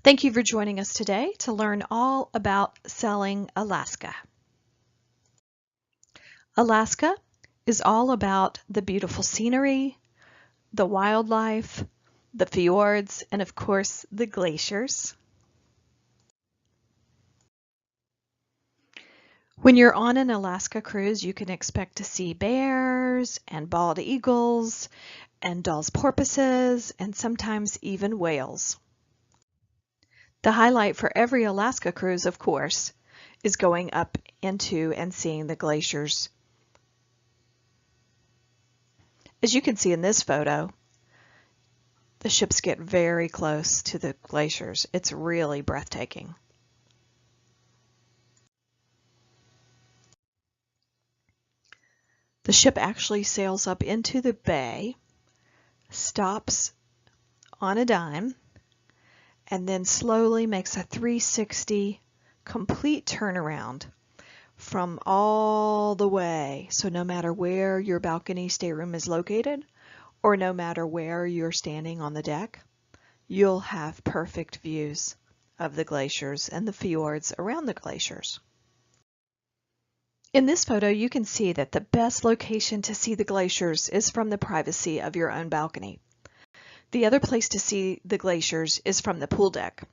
Thank you for joining us today to learn all about Selling Alaska. Alaska is all about the beautiful scenery, the wildlife, the fjords, and of course the glaciers. When you're on an Alaska cruise, you can expect to see bears and bald eagles and Dall's porpoises and sometimes even whales. The highlight for every Alaska cruise, of course, is going up into and seeing the glaciers. As you can see in this photo, the ships get very close to the glaciers. It's really breathtaking. The ship actually sails up into the bay, stops on a dime, and then slowly makes a 360 complete turnaround from all the way. So no matter where your balcony stateroom is located, or no matter where you're standing on the deck, you'll have perfect views of the glaciers and the fjords around the glaciers. In this photo, you can see that the best location to see the glaciers is from the privacy of your own balcony. The other place to see the glaciers is from the pool deck,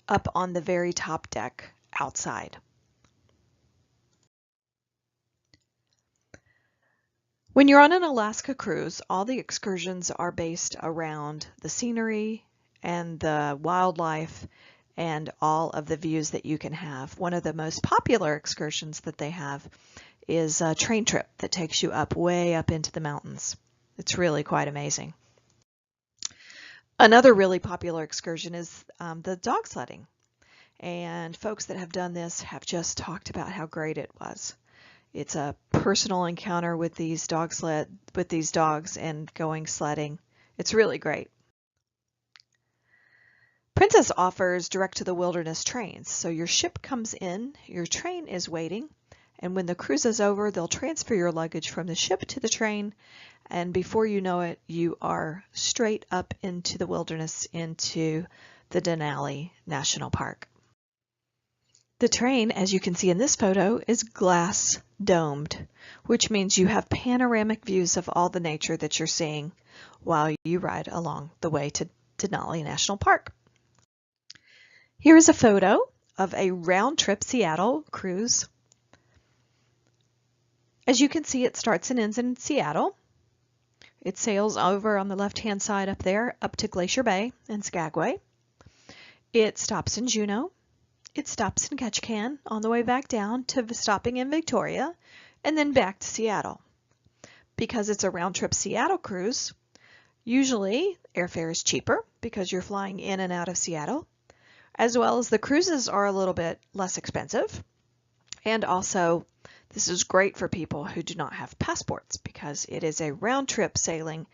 up on the very top deck outside. When you're on an Alaska cruise, all the excursions are based around the scenery and the wildlife and all of the views that you can have. One of the most popular excursions that they have is a train trip that takes you way up into the mountains. It's really quite amazing. Another really popular excursion is the dog sledding. And folks that have done this have just talked about how great it was. It's a personal encounter with these dogs and going sledding. It's really great. Princess offers direct to the wilderness trains. So your ship comes in, your train is waiting, and when the cruise is over, they'll transfer your luggage from the ship to the train, and before you know it, you are straight up into the wilderness, into the Denali National Park. The train, as you can see in this photo, is glass domed, which means you have panoramic views of all the nature that you're seeing while you ride along the way to Denali National Park. Here is a photo of a round-trip Seattle cruise. As you can see, it starts and ends in Seattle. It sails over on the left-hand side up there, up to Glacier Bay and Skagway. It stops in Juneau. It stops in Ketchikan on the way back down to stopping in Victoria, and then back to Seattle. Because it's a round-trip Seattle cruise, usually airfare is cheaper because you're flying in and out of Seattle, as well as the cruises are a little bit less expensive. And also, this is great for people who do not have passports because it is a round trip sailing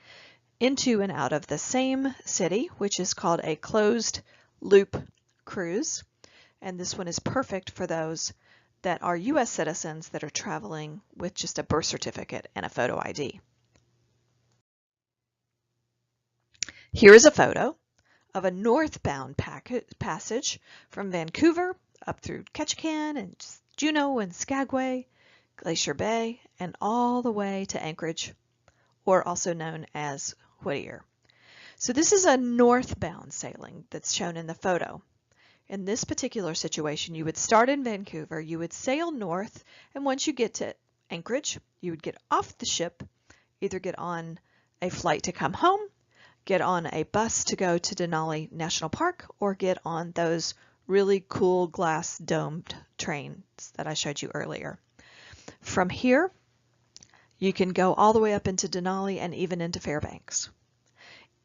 into and out of the same city, which is called a closed loop cruise. And this one is perfect for those that are U.S. citizens that are traveling with just a birth certificate and a photo ID. Here is a photo of a northbound passage from Vancouver up through Ketchikan and Juneau and Skagway, Glacier Bay, and all the way to Anchorage, or also known as Whittier. So this is a northbound sailing that's shown in the photo. In this particular situation, you would start in Vancouver, you would sail north, and once you get to Anchorage, you would get off the ship, either get on a flight to come home, get on a bus to go to Denali National Park, or get on those really cool glass domed trains that I showed you earlier. From here, you can go all the way up into Denali and even into Fairbanks.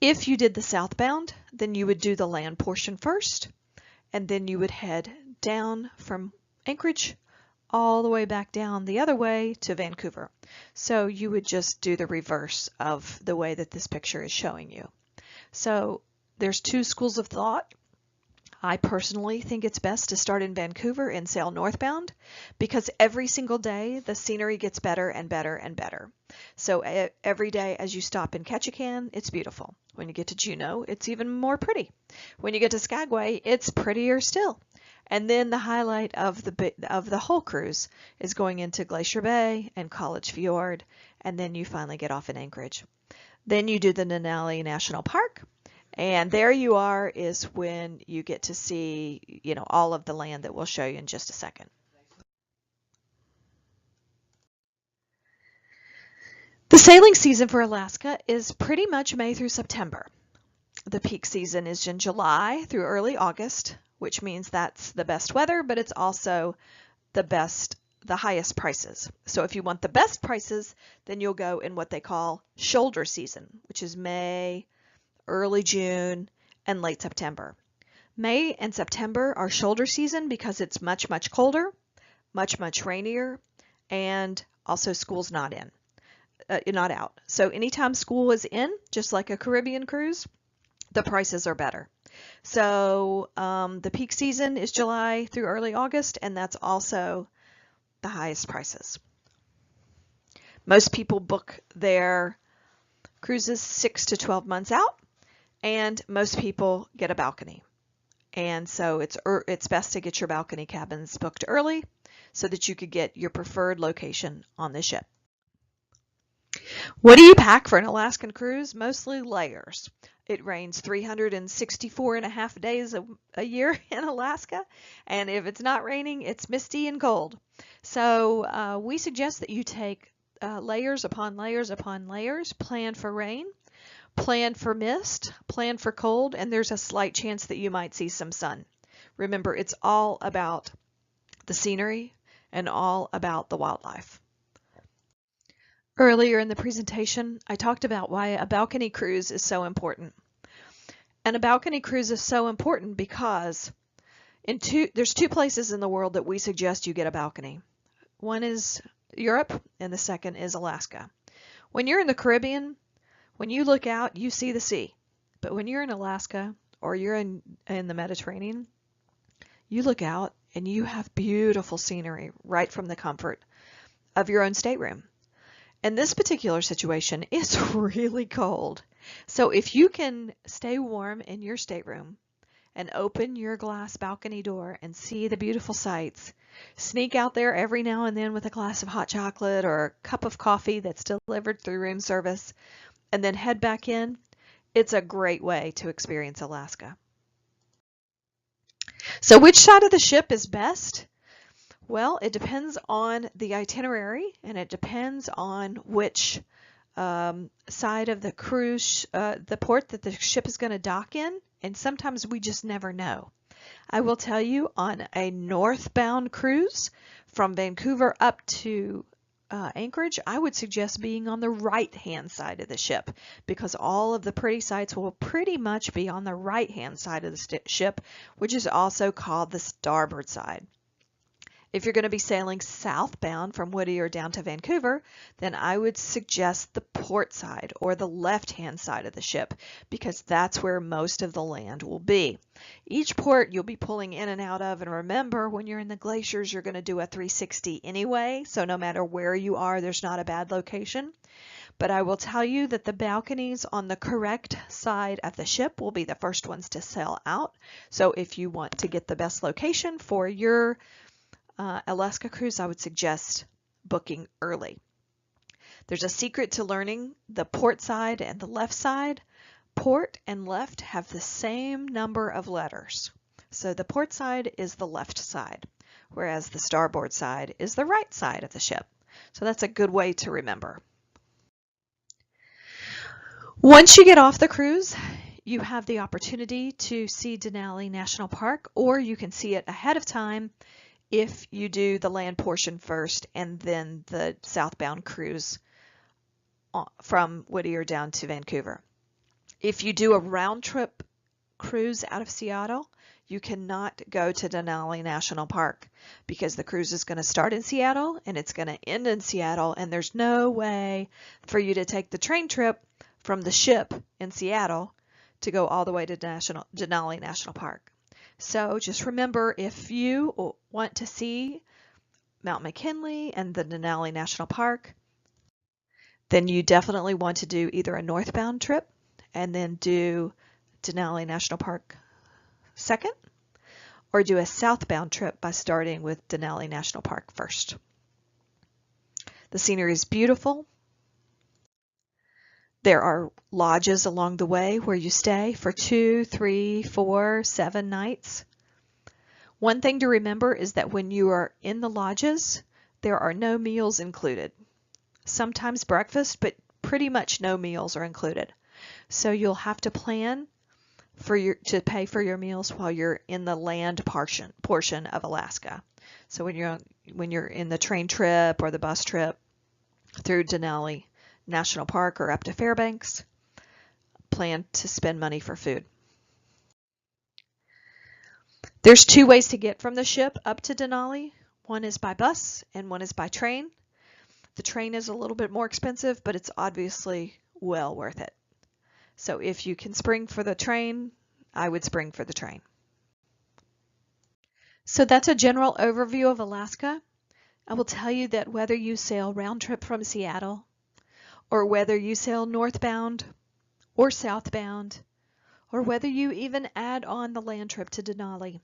If you did the southbound, then you would do the land portion first, and then you would head down from Anchorage all the way back down the other way to Vancouver. So you would just do the reverse of the way that this picture is showing you. So there's two schools of thought I personally think it's best to start in Vancouver and sail northbound because every single day the scenery gets better and better and better. So every day as you stop in Ketchikan, it's beautiful. When you get to Juneau, it's even more pretty. When you get to Skagway, it's prettier still. And then the highlight of the whole cruise is going into Glacier Bay and College Fjord, and then you finally get off in Anchorage. Then you do the Denali National Park. And there you are is when you get to see, all of the land that we'll show you in just a second. The sailing season for Alaska is pretty much May through September. The peak season is in July through early August, which means that's the best weather, but it's also the highest prices. So if you want the best prices, then you'll go in what they call shoulder season, which is May, early June, and late September. May and September are shoulder season because it's much, much colder, much, much rainier, and also school's not out. So anytime school is in, just like a Caribbean cruise, the prices are better. So the peak season is July through early August, and that's also the highest prices. Most people book their cruises 6 to 12 months out, and most people get a balcony. And so it's best to get your balcony cabins booked early so that you could get your preferred location on the ship. What do you pack for an Alaskan cruise? Mostly layers. It rains 364.5 days a year in Alaska, and if it's not raining, it's misty and cold. So we suggest that you take layers upon layers upon layers, plan for rain, plan for mist, plan for cold, and there's a slight chance that you might see some sun. Remember, it's all about the scenery and all about the wildlife. Earlier in the presentation, I talked about why a balcony cruise is so important. And a balcony cruise is so important because there's two places in the world that we suggest you get a balcony. One is Europe, and the second is Alaska. When you're in the Caribbean, when you look out, you see the sea. But when you're in Alaska or you're in the Mediterranean, you look out and you have beautiful scenery right from the comfort of your own stateroom. In this particular situation, it's really cold. So if you can stay warm in your stateroom and open your glass balcony door and see the beautiful sights, sneak out there every now and then with a glass of hot chocolate or a cup of coffee that's delivered through room service, and then head back in, it's a great way to experience Alaska. So which side of the ship is best? Well, it depends on the itinerary, and it depends on which side of the cruise, the port that the ship is going to dock in, and sometimes we just never know. I will tell you, on a northbound cruise from Vancouver up to Anchorage, I would suggest being on the right-hand side of the ship because all of the pretty sights will pretty much be on the right-hand side of the ship, which is also called the starboard side. If you're going to be sailing southbound from Whittier down to Vancouver, then I would suggest the port side or the left-hand side of the ship because that's where most of the land will be. Each port you'll be pulling in and out of, and remember, when you're in the glaciers, you're going to do a 360 anyway, so no matter where you are, there's not a bad location. But I will tell you that the balconies on the correct side of the ship will be the first ones to sail out. So if you want to get the best location for your Alaska cruise, I would suggest booking early. There's a secret to learning the port side and the left side. Port and left have the same number of letters. So the port side is the left side, whereas the starboard side is the right side of the ship. So that's a good way to remember. Once you get off the cruise, you have the opportunity to see Denali National Park, or you can see it ahead of time if you do the land portion first and then the southbound cruise from Whittier down to Vancouver. If you do a round trip cruise out of Seattle, you cannot go to Denali National Park because the cruise is going to start in Seattle and it's going to end in Seattle, and there's no way for you to take the train trip from the ship in Seattle to go all the way to Denali National Park. So just remember, if you want to see Mount McKinley and the Denali National Park, then you definitely want to do either a northbound trip and then do Denali National Park second, or do a southbound trip by starting with Denali National Park first. The scenery is beautiful. There are lodges along the way where you stay for 2, 3, 4, 7 nights. One thing to remember is that when you are in the lodges, there are no meals included. Sometimes breakfast, but pretty much no meals are included. So you'll have to plan to pay for your meals while you're in the land portion of Alaska. So when you're in the train trip or the bus trip through Denali National Park or up to Fairbanks, plan to spend money for food. There's 2 ways to get from the ship up to Denali. One is by bus and one is by train. The train is a little bit more expensive, but it's obviously well worth it. So if you can spring for the train, I would spring for the train. So that's a general overview of Alaska. I will tell you that whether you sail round trip from Seattle, or whether you sail northbound or southbound, or whether you even add on the land trip to Denali,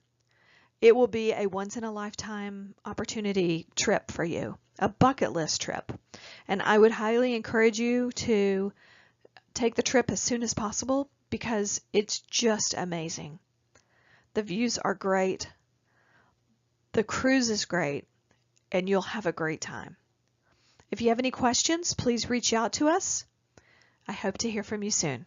it will be a once-in-a-lifetime opportunity trip for you, a bucket list trip. And I would highly encourage you to take the trip as soon as possible because it's just amazing. The views are great, the cruise is great, and you'll have a great time. If you have any questions, please reach out to us. I hope to hear from you soon.